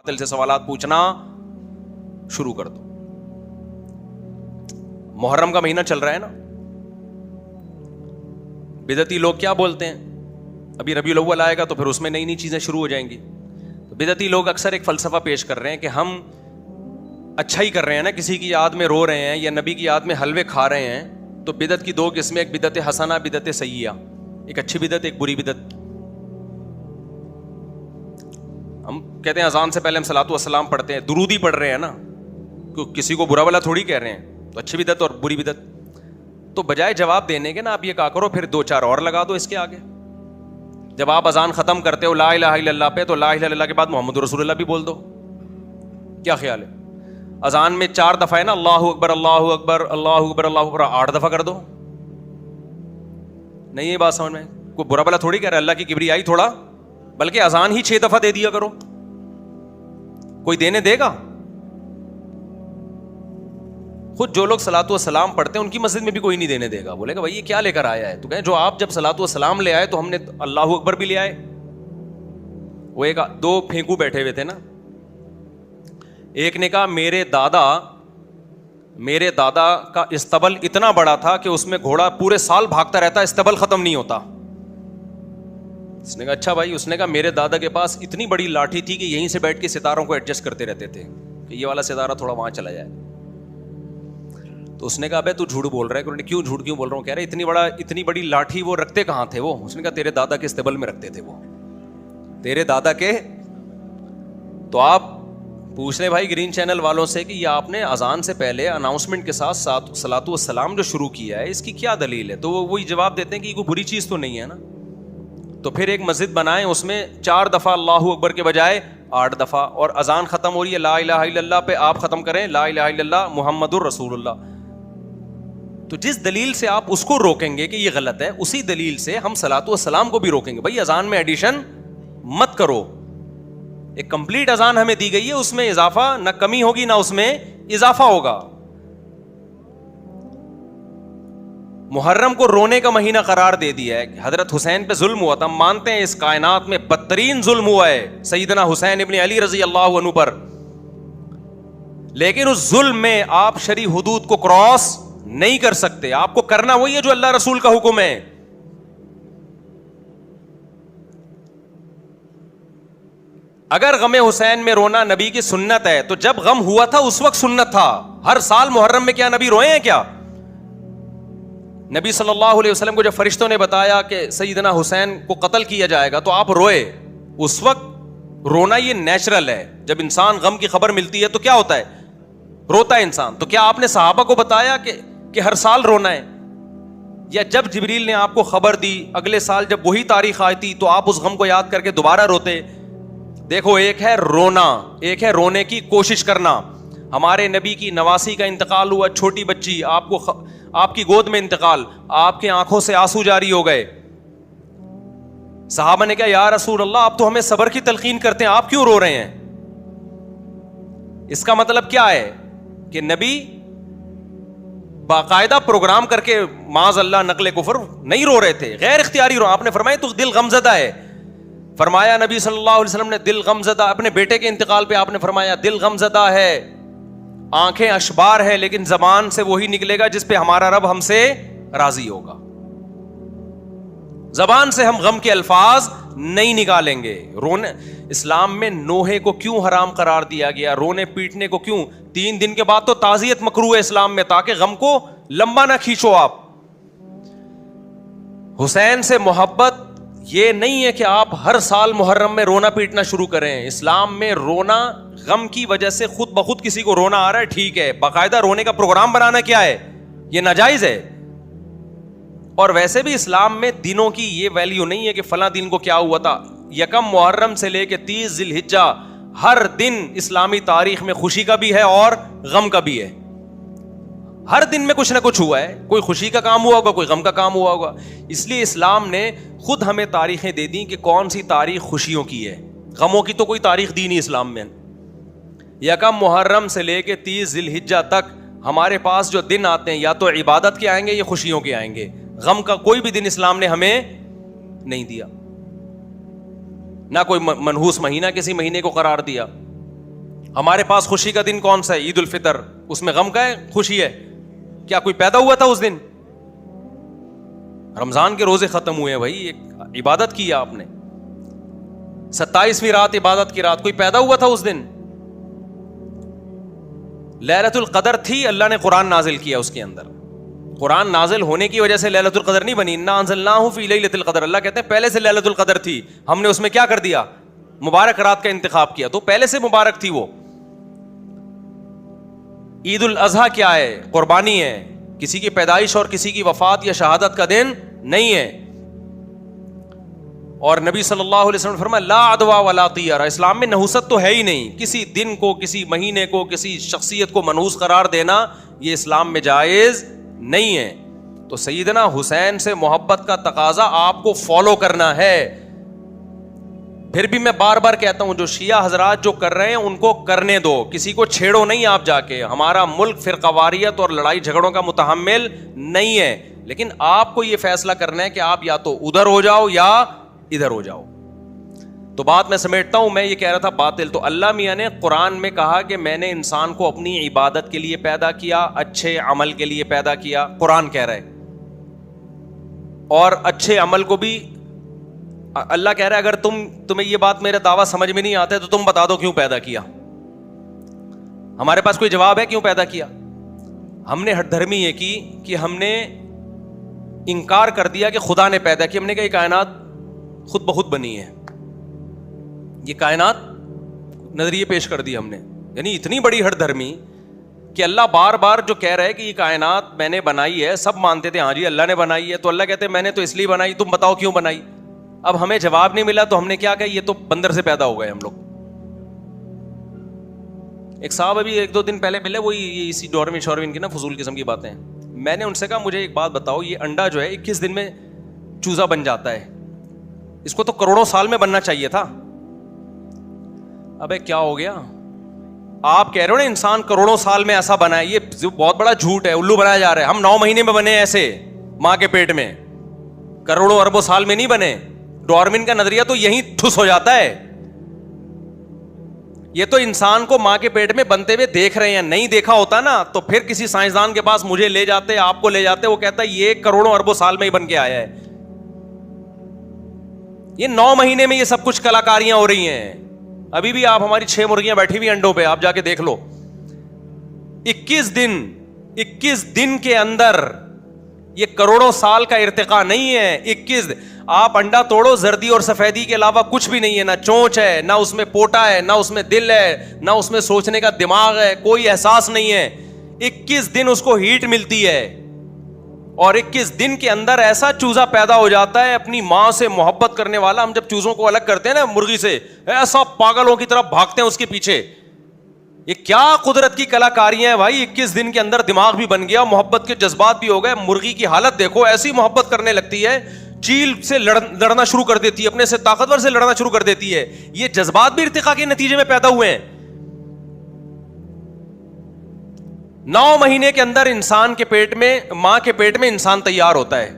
دل سے سوالات پوچھنا شروع کر دو. محرم کا مہینہ چل رہا ہے نا, بدعتی لوگ کیا بولتے ہیں, ابھی ربیع الاول آئے گا تو پھر اس میں نئی نئی چیزیں شروع ہو جائیں گی. تو بدعتی لوگ اکثر ایک فلسفہ پیش کر رہے ہیں کہ ہم اچھا ہی کر رہے ہیں نا, کسی کی یاد میں رو رہے ہیں یا نبی کی یاد میں حلوے کھا رہے ہیں. تو بدعت کی دو قسمیں, ایک بدعت حسنہ, بدعت سیئہ, ایک اچھی بدعت ایک بری بدعت. ہم کہتے ہیں اذان سے پہلے ہم صلاۃ والسلام پڑھتے ہیں, درود ہی پڑھ رہے ہیں نا, کسی کو برا بلا تھوڑی کہہ رہے ہیں. تو اچھی بدعت اور بری بدعت. تو بجائے جواب دینے کے نا آپ یہ کہا کرو پھر دو چار اور لگا دو اس کے آگے. جب آپ اذان ختم کرتے ہو لا الہ الا اللہ پہ, تو لا الہ الا اللہ کے بعد محمد رسول اللہ بھی بول دو. کیا خیال ہے؟ اذان میں 4 دفعہ ہے نا, اللہ اکبر اللہ اکبر اللہ اکبر اللہ اکبر, 8 دفعہ کر دو. نہیں یہ بات سمجھ میں, کوئی برا بلا تھوڑی کہہ رہا ہے, اللہ کی کبریائی تھوڑا, بلکہ اذان ہی 6 دفعہ دے دیا کرو. کوئی دینے دے گا؟ خود جو لوگ صلاۃ والسلام پڑھتے ہیں ان کی مسجد میں بھی کوئی نہیں دینے دے گا. بولے گا بھائی یہ کیا لے کر آیا ہے؟ تو کہیں جو آپ جب صلاۃ والسلام لے آئے تو ہم نے اللہ اکبر بھی لے آئے. وہ ایک 2 پھینکو بیٹھے ہوئے تھے نا, ایک نے کہا میرے دادا کا استبل اتنا بڑا تھا کہ اس میں گھوڑا پورے سال بھاگتا رہتا, استبل ختم نہیں ہوتا. اس نے کہا اچھا بھائی. اس نے کہا میرے دادا کے پاس اتنی بڑی لاٹھی تھی کہ یہیں سے بیٹھ کے ستاروں کو ایڈجسٹ کرتے رہتے تھے کہ یہ والا ستارہ تھوڑا وہاں چلا جائے. تو اس نے کہا بھائی تو جھوٹ بول رہا ہے. کیوں جھوٹ کیوں بول رہا ہوں؟ کہہ رہے اتنی بڑی لاٹھی وہ رکھتے کہاں تھے وہ؟ اس نے کہا تیرے دادا کے استبل میں رکھتے تھے وہ, تیرے دادا کے. تو آپ پوچھ لیں بھائی گرین چینل والوں سے کہ یہ آپ نے اذان سے پہلے اناؤنسمنٹ کے ساتھ صلاۃ والسلام جو شروع کیا ہے اس کی کیا دلیل ہے؟ تو وہ وہی جواب دیتے ہیں کہ یہ کوئی بری چیز تو نہیں ہے نا. تو پھر ایک مسجد بنائیں, اس میں 4 دفعہ اللہ اکبر کے بجائے 8 دفعہ, اور اذان ختم ہو رہی ہے لا الہ الا اللہ پہ آپ ختم کریں لا الہ الا اللہ محمد الرسول اللہ. تو جس دلیل سے آپ اس کو روکیں گے کہ یہ غلط ہے, اسی دلیل سے ہم صلاۃ والسلام کو بھی روکیں گے. بھائی اذان میں ایڈیشن مت کرو. ایک کمپلیٹ اذان ہمیں دی گئی ہے, اس میں اضافہ نہ کمی ہوگی نہ اس میں اضافہ ہوگا. محرم کو رونے کا مہینہ قرار دے دیا ہے. حضرت حسین پہ ظلم ہوا تھا, ہم مانتے ہیں اس کائنات میں بدترین ظلم ہوا ہے سیدنا حسین ابن علی رضی اللہ عنہ پر, لیکن اس ظلم میں آپ شرعی حدود کو کراس نہیں کر سکتے. آپ کو کرنا وہی ہے جو اللہ رسول کا حکم ہے. اگر غم حسین میں رونا نبی کی سنت ہے تو جب غم ہوا تھا اس وقت سنت تھا. ہر سال محرم میں کیا نبی روئے ہیں کیا؟ نبی صلی اللہ علیہ وسلم کو جب فرشتوں نے بتایا کہ سیدنا حسین کو قتل کیا جائے گا تو آپ روئے. اس وقت رونا یہ نیچرل ہے. جب انسان غم کی خبر ملتی ہے تو کیا ہوتا ہے؟ روتا ہے انسان. تو کیا آپ نے صحابہ کو بتایا کہ ہر سال رونا ہے؟ یا جب جبریل نے آپ کو خبر دی اگلے سال جب وہی تاریخ آئی تھی تو آپ اس غم کو یاد کر کے دوبارہ روتے؟ دیکھو ایک ہے رونا, ایک ہے رونے کی کوشش کرنا. ہمارے نبی کی نواسی کا انتقال ہوا, چھوٹی بچی, آپ کی گود میں انتقال, آپ کی آنکھوں سے آنسو جاری ہو گئے. صحابہ نے کہا یا رسول اللہ آپ تو ہمیں صبر کی تلقین کرتے ہیں, آپ کیوں رو رہے ہیں؟ اس کا مطلب کیا ہے کہ نبی باقاعدہ پروگرام کر کے معاذ اللہ نقل کفر نہیں رو رہے تھے, غیر اختیاری رو. آپ نے فرمایا تو دل غمزدہ ہے. فرمایا نبی صلی اللہ علیہ وسلم نے دل غمزدہ, اپنے بیٹے کے انتقال پہ آپ نے فرمایا دل غمزدہ ہے, آنکھیں اشبار ہے, لیکن زبان سے وہی نکلے گا جس پہ ہمارا رب ہم سے راضی ہوگا. زبان سے ہم غم کے الفاظ نہیں نکالیں گے. رونے اسلام میں نوحے کو کیوں حرام قرار دیا گیا؟ رونے پیٹنے کو کیوں؟ 3 دن کے بعد تو تعزیت مکروہ ہے اسلام میں, تاکہ غم کو لمبا نہ کھینچو آپ. حسین سے محبت یہ نہیں ہے کہ آپ ہر سال محرم میں رونا پیٹنا شروع کریں. اسلام میں رونا غم کی وجہ سے خود بخود کسی کو رونا آ رہا ہے ٹھیک ہے, باقاعدہ رونے کا پروگرام بنانا کیا ہے؟ یہ ناجائز ہے. اور ویسے بھی اسلام میں دنوں کی یہ ویلیو نہیں ہے کہ فلاں دن کو کیا ہوا تھا. 1 محرم سے لے کے 30 ذی الحجہ ہر دن اسلامی تاریخ میں خوشی کا بھی ہے اور غم کا بھی ہے. ہر دن میں کچھ نہ کچھ ہوا ہے, کوئی خوشی کا کام ہوا ہوگا, کوئی غم کا کام ہوا ہوگا. اس لیے اسلام نے خود ہمیں تاریخیں دے دی کہ کون سی تاریخ خوشیوں کی ہے, غموں کی تو کوئی تاریخ دی نہیں اسلام میں. 1 محرم سے لے کے 30 ذی الحجہ تک ہمارے پاس جو دن آتے ہیں یا تو عبادت کے آئیں گے یا خوشیوں کے آئیں گے. غم کا کوئی بھی دن اسلام نے ہمیں نہیں دیا, نہ کوئی منحوس مہینہ کسی مہینے کو قرار دیا. ہمارے پاس خوشی کا دن کون سا ہے؟ عید الفطر. اس میں غم کا ہے خوشی ہے؟ کیا کوئی پیدا ہوا تھا اس دن؟ رمضان کے روزے ختم ہوئے ہیں بھائی, ایک عبادت کی آپ نے, 27ویں رات عبادت کی رات, کوئی پیدا ہوا تھا اس دن؟ لیلۃ القدر تھی, اللہ نے قرآن نازل کیا اس کے اندر. قرآن نازل ہونے کی وجہ سے لیلۃ القدر نہیں بنی. انا انزلناہ فی لیلۃ القدر, اللہ کہتے ہیں پہلے سے لیلۃ القدر تھی, ہم نے اس میں کیا کر دیا؟ مبارک رات کا انتخاب کیا, تو پہلے سے مبارک تھی وہ. عید الاضحیٰ کیا ہے؟ قربانی ہے, کسی کی پیدائش اور کسی کی وفات یا شہادت کا دن نہیں ہے. اور نبی صلی اللہ علیہ وسلم نے فرمایا لا عدوى ولا طیرہ, اسلام میں نحوست تو ہے ہی نہیں. کسی دن کو, کسی مہینے کو, کسی شخصیت کو منحوس قرار دینا یہ اسلام میں جائز نہیں ہے. تو سیدنا حسین سے محبت کا تقاضا آپ کو فالو کرنا ہے. پھر بھی میں بار بار کہتا ہوں, جو شیعہ حضرات جو کر رہے ہیں ان کو کرنے دو, کسی کو چھیڑو نہیں آپ جا کے. ہمارا ملک فرقہ واریت اور لڑائی جھگڑوں کا متحمل نہیں ہے, لیکن آپ کو یہ فیصلہ کرنا ہے کہ آپ یا تو ادھر ہو جاؤ یا ادھر ہو جاؤ. تو بات میں سمیٹتا ہوں, میں یہ کہہ رہا تھا باطل. تو اللہ میاں نے قرآن میں کہا کہ میں نے انسان کو اپنی عبادت کے لیے پیدا کیا, اچھے عمل کے لیے پیدا کیا, قرآن کہہ رہا ہے. اور اچھے عمل کو بھی اللہ کہہ رہا ہے اگر تمہیں یہ بات میرا دعویٰ سمجھ میں نہیں آتا ہے تو تم بتا دو کیوں پیدا کیا. ہمارے پاس کوئی جواب ہے کیوں پیدا کیا؟ ہم نے ہٹ دھرمی یہ کی کہ ہم نے انکار کر دیا کہ خدا نے پیدا کی. ہم نے کہا یہ کائنات خود بخود بنی ہے, یہ کائنات نظریے پیش کر دی ہم نے. یعنی اتنی بڑی ہٹ دھرمی کہ اللہ بار بار جو کہہ رہا ہے کہ یہ کائنات میں نے بنائی ہے, سب مانتے تھے ہاں جی اللہ نے بنائی ہے, تو اللہ کہتے ہیں میں نے تو اس لیے بنائی, تم بتاؤ کیوں بنائی. اب ہمیں جواب نہیں ملا تو ہم نے کیا کہا یہ تو بندر سے پیدا ہو گئے ہم لوگ. ایک صاحب ابھی 1-2 دن پہلے ملے, وہی اسی ڈاروین کی نا فضول قسم کی باتیں. میں نے ان سے کہا مجھے ایک بات بتاؤ, یہ انڈا جو ہے 21 دن میں چوزا بن جاتا ہے, اس کو تو کروڑوں سال میں بننا چاہیے تھا. ابے کیا ہو گیا؟ آپ کہہ رہے ہو نا انسان کروڑوں سال میں ایسا بنا ہے, یہ بہت بڑا جھوٹ ہے, الو بنایا جا رہا ہے. ہم 9 مہینے میں بنے ایسے ماں کے پیٹ میں, کروڑوں اربوں سال میں نہیں بنے. ڈارون کا نظریہ تو یہیں ٹھس ہو جاتا ہے. یہ تو انسان کو ماں کے پیٹ میں بنتے ہوئے دیکھ رہے ہیں, نہیں دیکھا ہوتا نا تو پھر کسی سائنسدان کے پاس مجھے لے جاتے, آپ کو لے جاتے, وہ کہتا ہے یہ کروڑوں اربوں سال میں ہی بن کے آیا ہے. یہ 9 مہینے میں یہ سب کچھ کلاکاریاں ہو رہی ہیں. ابھی بھی آپ ہماری 6 مرغیاں بیٹھی ہوئی انڈوں پہ, آپ جا کے دیکھ لو. 21 دن کے اندر, یہ کروڑوں سال کا ارتقا نہیں ہے. 21 آپ انڈا توڑو, زردی اور سفیدی کے علاوہ کچھ بھی نہیں ہے, نہ چونچ ہے, نہ اس میں پوٹا ہے, نہ اس میں دل ہے, نہ اس میں سوچنے کا دماغ ہے, کوئی احساس نہیں ہے. 21 دن اس کو ہیٹ ملتی ہے, اور 21 دن کے اندر ایسا چوزا پیدا ہو جاتا ہے اپنی ماں سے محبت کرنے والا. ہم جب چوزوں کو الگ کرتے ہیں نا مرغی سے, ایسا پاگلوں کی طرح بھاگتے ہیں اس کے پیچھے. یہ کیا قدرت کی کلاکاریاں ہیں بھائی. 21 دن کے اندر دماغ بھی بن گیا, محبت کے جذبات بھی ہو گئے. مرغی کی حالت دیکھو, ایسی محبت کرنے لگتی ہے, چیل سے لڑنا شروع کر دیتی ہے, اپنے سے طاقتور سے لڑنا شروع کر دیتی ہے. یہ جذبات بھی ارتقاء کے نتیجے میں پیدا ہوئے ہیں. 9 مہینے کے اندر انسان کے پیٹ میں, ماں کے پیٹ میں انسان تیار ہوتا ہے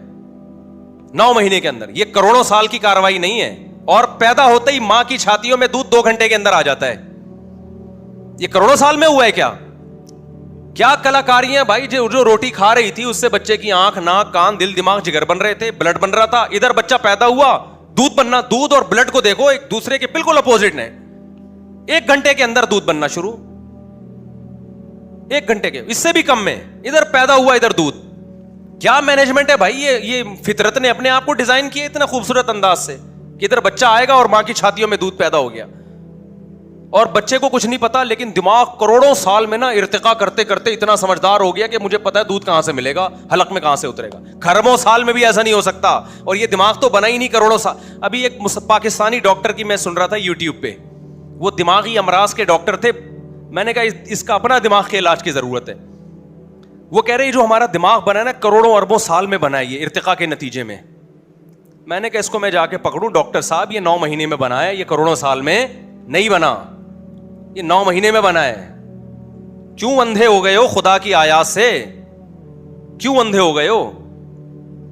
9 مہینے کے اندر. یہ کروڑوں سال کی کاروائی نہیں ہے. اور پیدا ہوتے ہی ماں کی چھاتیوں میں دودھ 2 گھنٹے کے اندر آ جاتا ہے. یہ کروڑوں سال میں ہوا ہے کیا؟ کیا کلاکاریاں بھائی. جو روٹی کھا رہی تھی اس سے بچے کی آنکھ, ناک, کان, دل, دماغ, جگر بن رہے تھے, بلڈ بن رہا تھا. ادھر بچہ پیدا ہوا, دودھ بننا. دودھ اور بلڈ کو دیکھو ایک دوسرے کے بالکل اپوزٹ ہیں. 1 گھنٹے کے اندر دودھ بننا شروع, 1 گھنٹے کے, اس سے بھی کم میں. ادھر پیدا ہوا, ادھر دودھ. کیا مینجمنٹ ہے بھائی. یہ فطرت نے اپنے آپ کو ڈیزائن کیا اتنا خوبصورت انداز سے کہ ادھر بچہ آئے گا اور ماں کی چھاتیوں میں دودھ پیدا ہو گیا. اور بچے کو کچھ نہیں پتا, لیکن دماغ کروڑوں سال میں نا ارتقا کرتے کرتے اتنا سمجھدار ہو گیا کہ مجھے پتا ہے دودھ کہاں سے ملے گا, حلق میں کہاں سے اترے گا. کھربوں سال میں بھی ایسا نہیں ہو سکتا. اور یہ دماغ تو بنا ہی نہیں کروڑوں سال. ابھی ایک پاکستانی ڈاکٹر کی میں سن رہا تھا یوٹیوب پہ, وہ دماغی امراض کے ڈاکٹر تھے. میں نے کہا اس کا اپنا دماغ کے علاج کی ضرورت ہے. وہ کہہ رہے جو ہمارا دماغ بنا ہے نا کروڑوں اربوں سال میں بنا ہے, یہ ارتقاء کے نتیجے میں. میں نے کہا اس کو میں جا کے پکڑوں, ڈاکٹر صاحب یہ 9 مہینے میں بنا ہے, یہ کروڑوں سال میں نہیں بنا, یہ 9 مہینے میں بنا ہے. کیوں اندھے ہو گئے ہو خدا کی آیات سے؟ کیوں اندھے ہو گئے ہو؟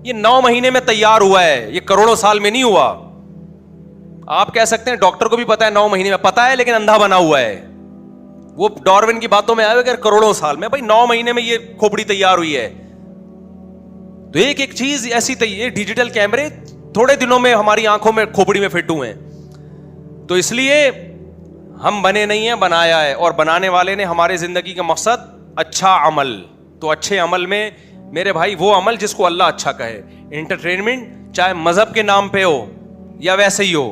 یہ 9 مہینے میں تیار ہوا ہے, یہ کروڑوں سال میں نہیں ہوا. آپ کہہ سکتے ہیں ڈاکٹر کو بھی پتا ہے 9 مہینے میں, پتا ہے لیکن اندھا بنا ہوا ہے. وہ ڈارون کی باتوں میں آئے اگر کروڑوں سال میں، بھائی 9 مہینے میں یہ کھوپڑی تیار ہوئی ہے. تو ایک چیز ایسی یہ ڈیجیٹل کیمرے تھوڑے دنوں میں ہماری آنکھوں میں کھوپڑی میں فٹ ہوئے ہیں. تو اس لیے ہم بنے نہیں ہیں، بنایا ہے، اور بنانے والے نے ہمارے زندگی کا مقصد اچھا عمل. تو اچھے عمل میں میرے بھائی وہ عمل جس کو اللہ اچھا کہے. انٹرٹینمنٹ چاہے مذہب کے نام پہ ہو یا ویسے ہی ہو،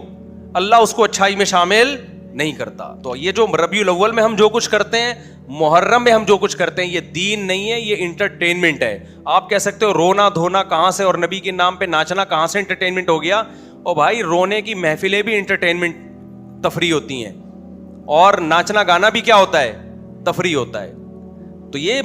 اللہ اس کو اچھائی میں شامل نہیں کرتا. تو یہ جو ربیع الاول میں ہم جو کچھ کرتے ہیں، محرم میں ہم جو کچھ کرتے ہیں، یہ دین نہیں ہے، یہ انٹرٹینمنٹ ہے. آپ کہہ سکتے ہو رونا دھونا کہاں سے اور نبی کے نام پہ ناچنا کہاں سے انٹرٹینمنٹ ہو گیا. اور بھائی رونے کی محفلیں بھی انٹرٹینمنٹ تفریح ہوتی ہیں، اور ناچنا گانا بھی کیا ہوتا ہے؟ تفریح ہوتا ہے. تو یہ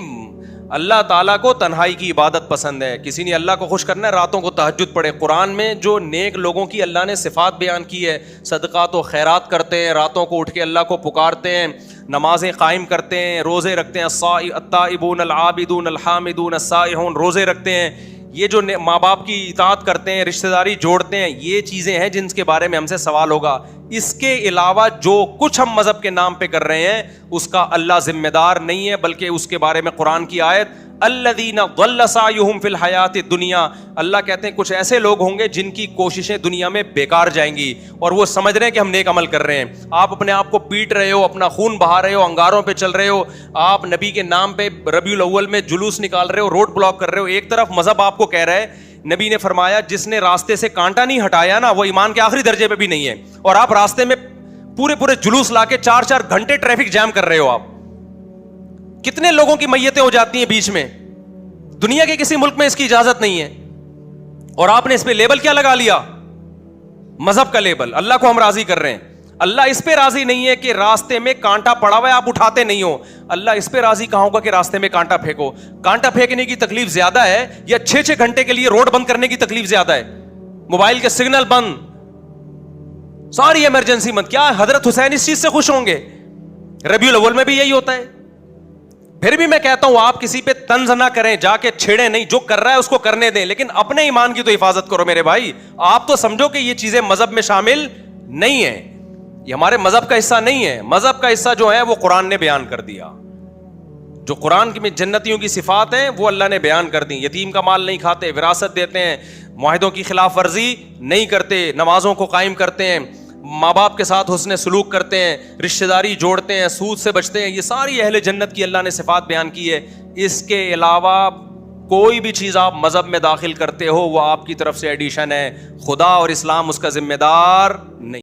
اللہ تعالیٰ کو تنہائی کی عبادت پسند ہے. کسی نے اللہ کو خوش کرنا ہے، راتوں کو تہجد پڑھے. قرآن میں جو نیک لوگوں کی اللہ نے صفات بیان کی ہے، صدقات و خیرات کرتے ہیں، راتوں کو اٹھ کے اللہ کو پکارتے ہیں، نمازیں قائم کرتے ہیں، روزے رکھتے ہیں، التائبون العابدون الحامدون السائحون، روزے رکھتے ہیں، یہ جو ماں باپ کی اطاعت کرتے ہیں، رشتہ داری جوڑتے ہیں، یہ چیزیں ہیں جن کے بارے میں ہم سے سوال ہوگا. اس کے علاوہ جو کچھ ہم مذہب کے نام پہ کر رہے ہیں اس کا اللہ ذمہ دار نہیں ہے، بلکہ اس کے بارے میں قرآن کی آیت الذین ضل سعیہم فی الحیات الدنیا، اللہ کہتے ہیں کچھ ایسے لوگ ہوں گے جن کی کوششیں دنیا میں بیکار جائیں گی اور وہ سمجھ رہے ہیں کہ ہم نیک عمل کر رہے ہیں. آپ اپنے آپ کو پیٹ رہے ہو، اپنا خون بہا رہے ہو، انگاروں پہ چل رہے ہو، آپ نبی کے نام پہ ربیع الاول میں جلوس نکال رہے ہو، روڈ بلاک کر رہے ہو. ایک طرف مذہب آپ کو کہہ رہا ہے، نبی نے فرمایا جس نے راستے سے کانٹا نہیں ہٹایا نا وہ ایمان کے آخری درجے پہ بھی نہیں ہے. اور آپ راستے میں پورے جلوس لا کے 4 گھنٹے ٹریفک جام کر رہے ہو. آپ کتنے لوگوں کی میتیں ہو جاتی ہیں بیچ میں، دنیا کے کسی ملک میں اس کی اجازت نہیں ہے، اور آپ نے اس پہ لیبل کیا لگا لیا؟ مذہب کا لیبل. اللہ کو ہم راضی کر رہے ہیں. اللہ اس پہ راضی نہیں ہے کہ راستے میں کانٹا پڑا ہوا ہے آپ اٹھاتے نہیں ہو. اللہ اس پہ راضی کہاں ہوگا کہ راستے میں کانٹا پھینکو. کانٹا پھینکنے کی تکلیف زیادہ ہے یا 6 گھنٹے کے لیے روڈ بند کرنے کی تکلیف زیادہ ہے؟ موبائل کے سگنل بند، ساری ایمرجنسی مت. کیا حضرت حسین اس چیز سے خوش ہوں گے؟ ربیع الاول میں بھی یہی ہوتا ہے. پھر بھی میں کہتا ہوں آپ کسی پہ طنز نہ کریں، جا کے چھیڑیں نہیں، جو کر رہا ہے اس کو کرنے دیں، لیکن اپنے ایمان کی تو حفاظت کرو میرے بھائی. آپ تو سمجھو کہ یہ چیزیں مذہب میں شامل نہیں ہیں، یہ ہمارے مذہب کا حصہ نہیں ہے. مذہب کا حصہ جو ہے وہ قرآن نے بیان کر دیا. جو قرآن میں جنتیوں کی صفات ہیں وہ اللہ نے بیان کر دی. یتیم کا مال نہیں کھاتے، وراثت دیتے ہیں، معاہدوں کی خلاف ورزی نہیں کرتے، نمازوں کو قائم کرتے ہیں، ماں باپ کے ساتھ حسن سلوک کرتے ہیں، رشتہ داری جوڑتے ہیں، سود سے بچتے ہیں. یہ ساری اہل جنت کی اللہ نے صفات بیان کی ہے. اس کے علاوہ کوئی بھی چیز آپ مذہب میں داخل کرتے ہو وہ آپ کی طرف سے ایڈیشن ہے. خدا اور اسلام اس کا ذمہ دار نہیں.